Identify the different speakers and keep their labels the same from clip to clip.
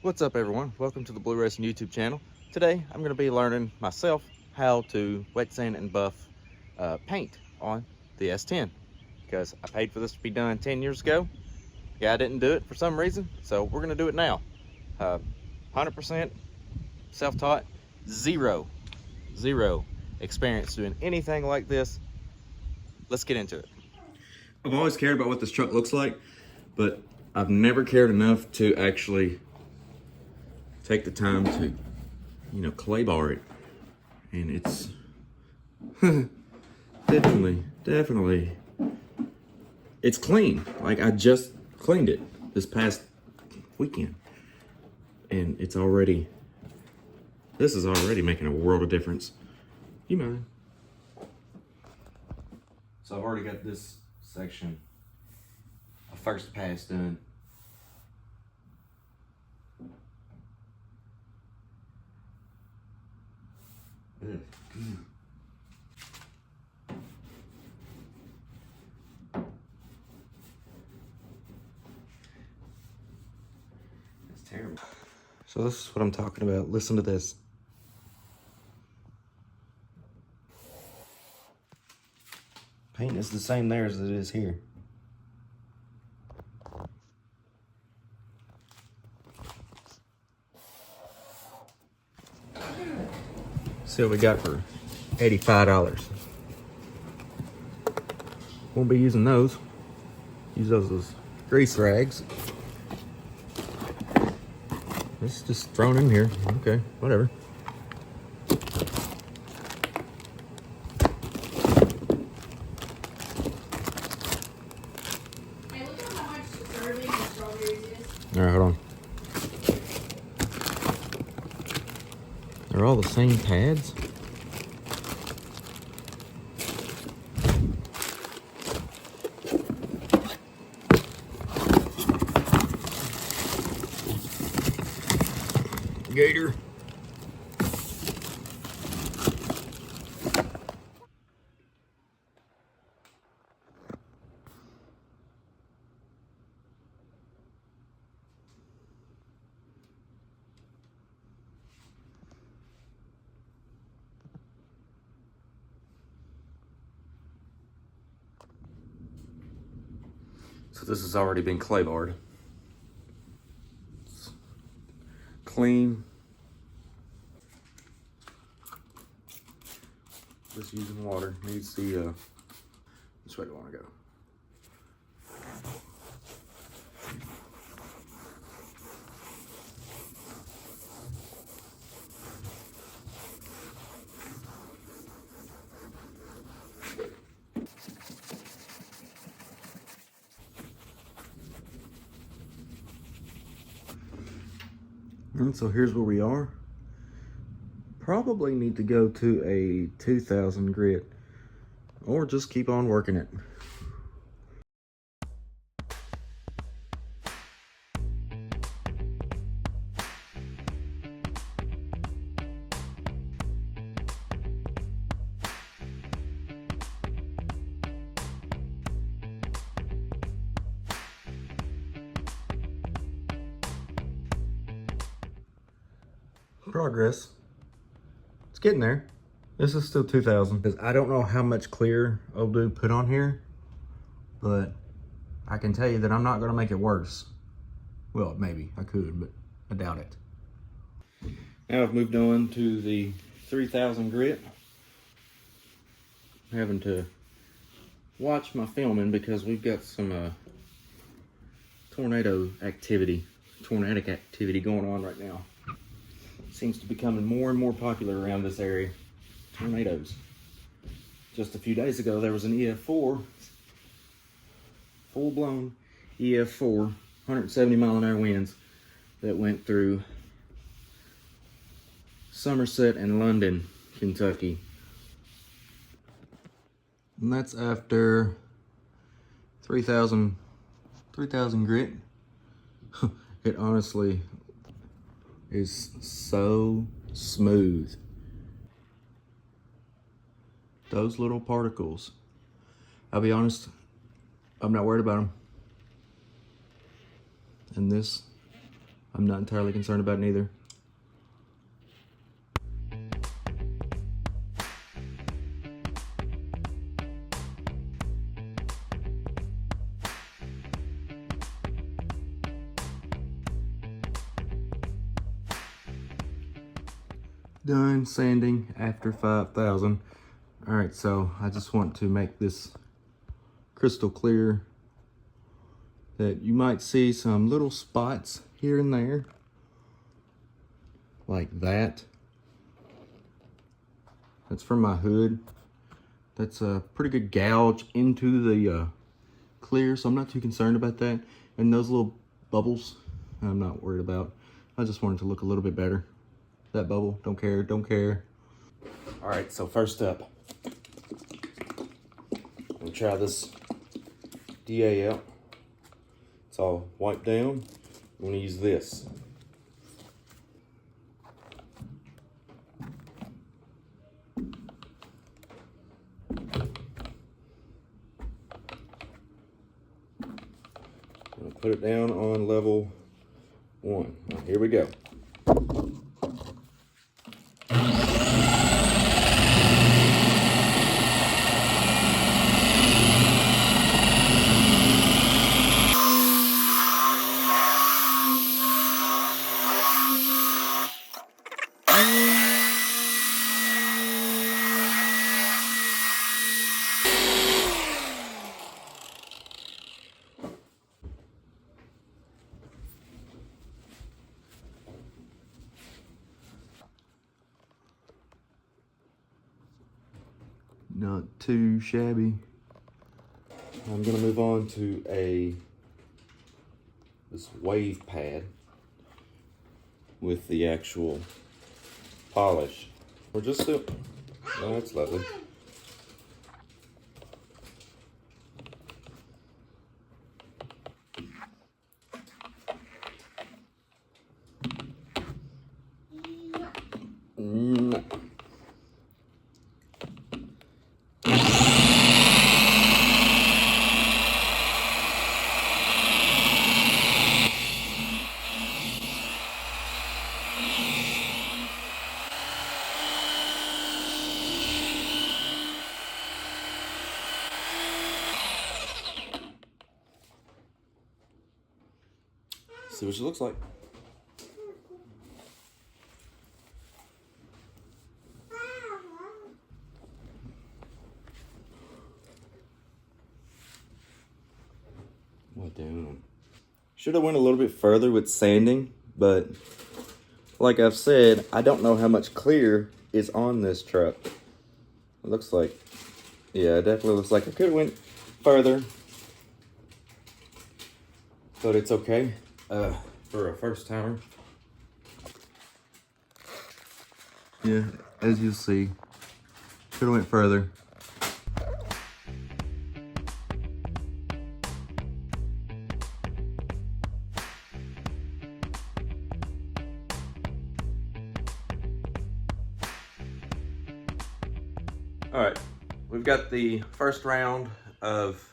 Speaker 1: What's up everyone? Welcome to the Blue Racing YouTube channel. Today I'm going to be learning myself how to wet sand and buff paint on the S10 because I paid for this to be done 10 years ago. The guy didn't do it for some reason, so we're going to do it now. 100% self-taught, zero experience doing anything like this. Let's get into it. I've always cared about what this truck looks like, but I've never cared enough to actually take the time to, clay bar it. And it's definitely, it's clean. Like I just cleaned it this past weekend. And this is already making a world of difference. You mind? So I've already got this section, a first pass done. That's terrible. So this is what I'm talking about. Listen to this. Paint is the same there as it is here. See what we got for $85. Won't be using those. Use those as grease rags. It's just thrown in here. Okay, whatever.
Speaker 2: Hey, look at how much serving of strawberries is.
Speaker 1: All right, hold on. They're all the same pads. Gator. So this has already been clay barred. It's clean. Just using water. Needs the which way do I want to go? And so here's where we are. Probably need to go to a 2000 grit or just keep on working it. Progress. It's getting there. This is still 2000 because I don't know how much clear old dude put on here, but I can tell you that I'm not going to make it worse. Well, maybe I could, but I doubt it. Now I've moved on to the 3000 grit. I'm having to watch my filming because we've got some tornadic activity going on right now. Seems to be becoming more and more popular around this area. Tornadoes. Just a few days ago, there was an EF4, full-blown EF4, 170 mile an hour winds that went through Somerset and London, Kentucky. And that's after 3,000 grit. It honestly is so smooth. Those little particles, I'll be honest, I'm not worried about them. And this, I'm not entirely concerned about neither. Done sanding after 5,000. All right, so I just want to make this crystal clear that you might see some little spots here and there, like that. That's from my hood. That's a pretty good gouge into the clear, so I'm not too concerned about that. And those little bubbles, I'm not worried about. I just want it to look a little bit better. That bubble, don't care, don't care. All right, so first up, I'm gonna try this DA out. It's all wiped down. I'm gonna use this. I'm gonna put it down on level 1. Now, here we go. Not too shabby. I'm gonna move on to this wave pad with the actual polish. We're just still, oh, that's lovely. See what she looks like. What down? Should have went a little bit further with sanding, but like I've said, I don't know how much clear is on this truck. It looks like, yeah, it definitely looks like I could have went further, but it's okay. For a first timer. Yeah, as you'll see, could have went further. All right, we've got the first round of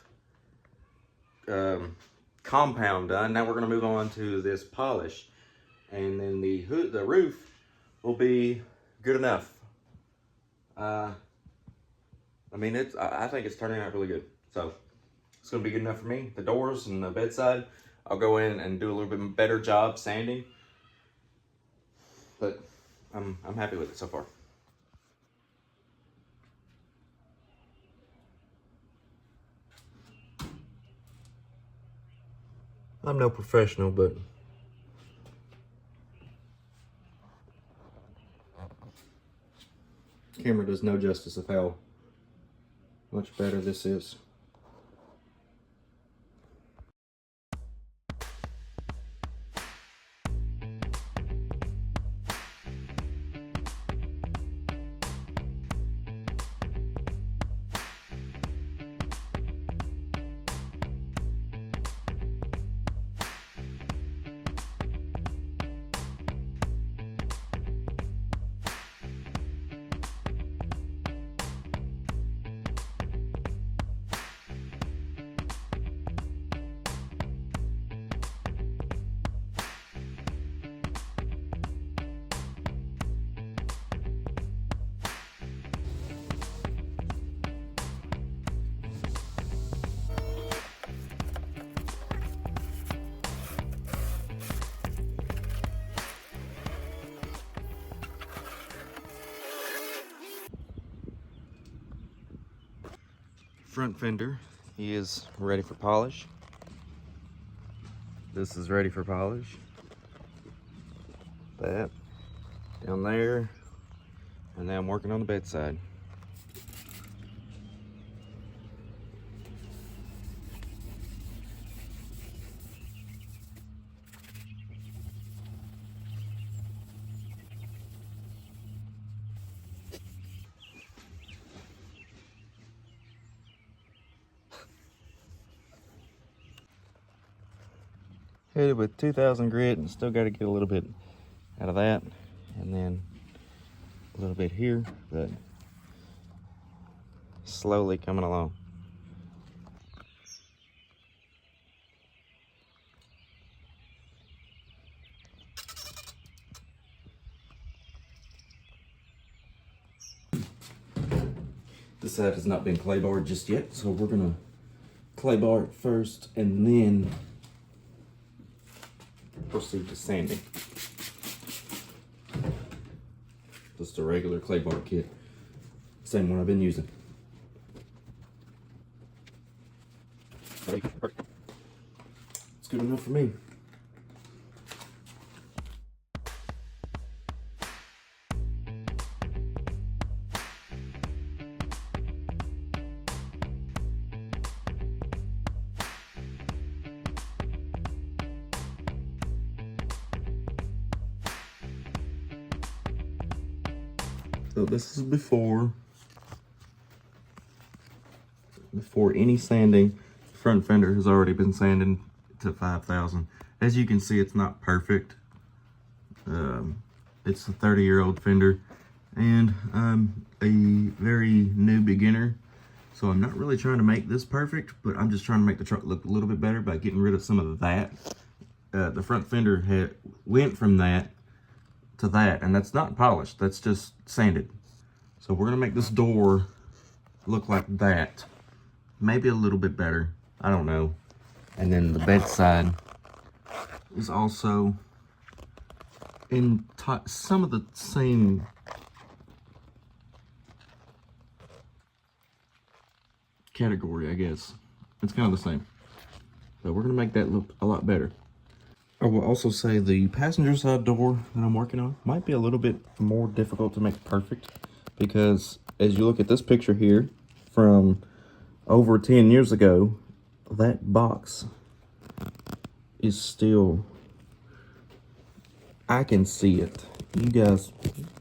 Speaker 1: compound done. Now we're going to move on to this polish, and then the roof will be good enough. I mean, I think it's turning out really good. So it's going to be good enough for me. The doors and the bedside, I'll go in and do a little bit better job sanding, but I'm happy with it so far. I'm no professional, but camera does no justice of how much better this is. Front fender is ready for polish. This is ready for polish. That down there, and now I'm working on the bedside. Hit it with 2000 grit and still got to get a little bit out of that, and then a little bit here, but slowly coming along. This side has not been clay barred just yet, so we're gonna clay bar it first and then proceed to sanding. Just a regular clay bar kit, same one I've been using. It's good enough for me. So this is before any sanding. The front fender has already been sanded to 5,000. As you can see, it's not perfect. It's a 30-year-old fender, and I'm a very new beginner, so I'm not really trying to make this perfect, but I'm just trying to make the truck look a little bit better by getting rid of some of that. The front fender went from that to that, and that's not polished, that's just sanded. So we're gonna make this door look like that, maybe a little bit better, I don't know. And then the bedside is also in some of the same category, I guess. It's kind of the same, but we're gonna make that look a lot better. I will also say the passenger side door that I'm working on might be a little bit more difficult to make perfect, because as you look at this picture here from over 10 years ago, that box is still, I can see it. You guys,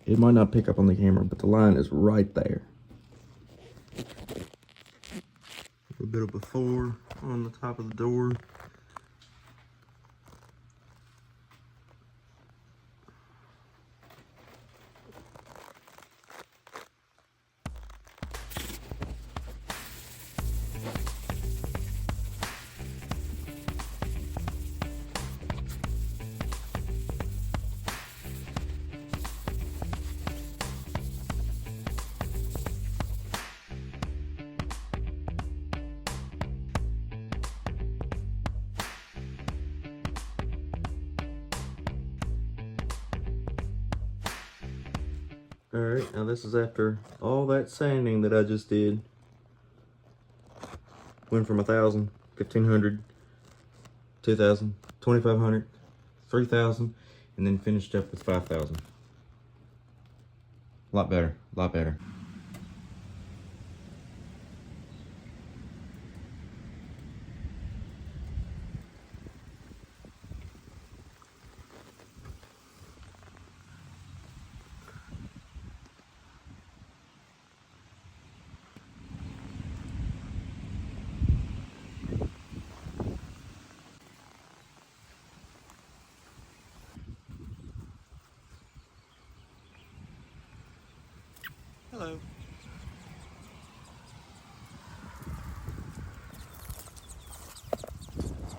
Speaker 1: it might not pick up on the camera, but the line is right there. A bit of before on the top of the door. Alright, now this is after all that sanding that I just did. Went from 1,000, 1,500, 2,000, 2,500, 3,000, and then finished up with 5,000. A lot better, a lot better. Hello.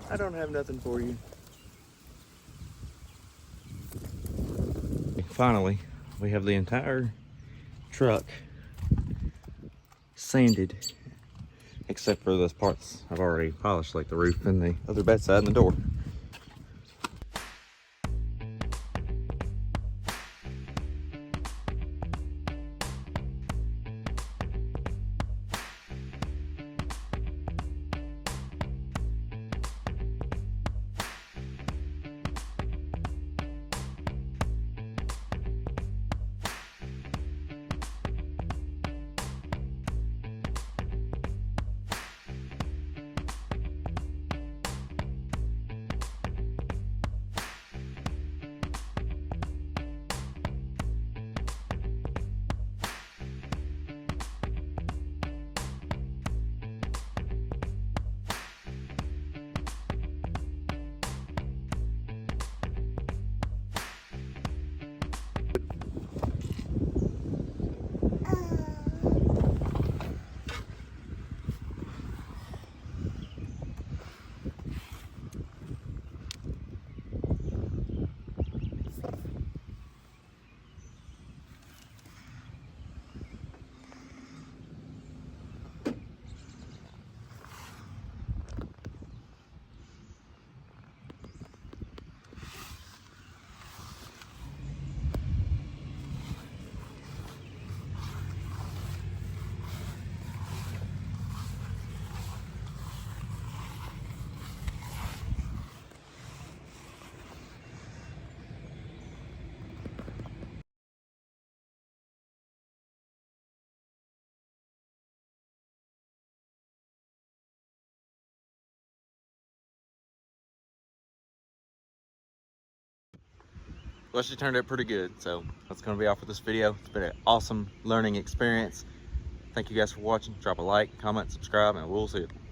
Speaker 1: I don't have nothing for you. Finally, we have the entire truck sanded, except for those parts I've already polished, like the roof and the other bedside and the door. well, she turned out pretty good. So that's gonna be all for this video. It's been an awesome learning experience. Thank you guys for watching. Drop a like, comment, subscribe, and we'll see you.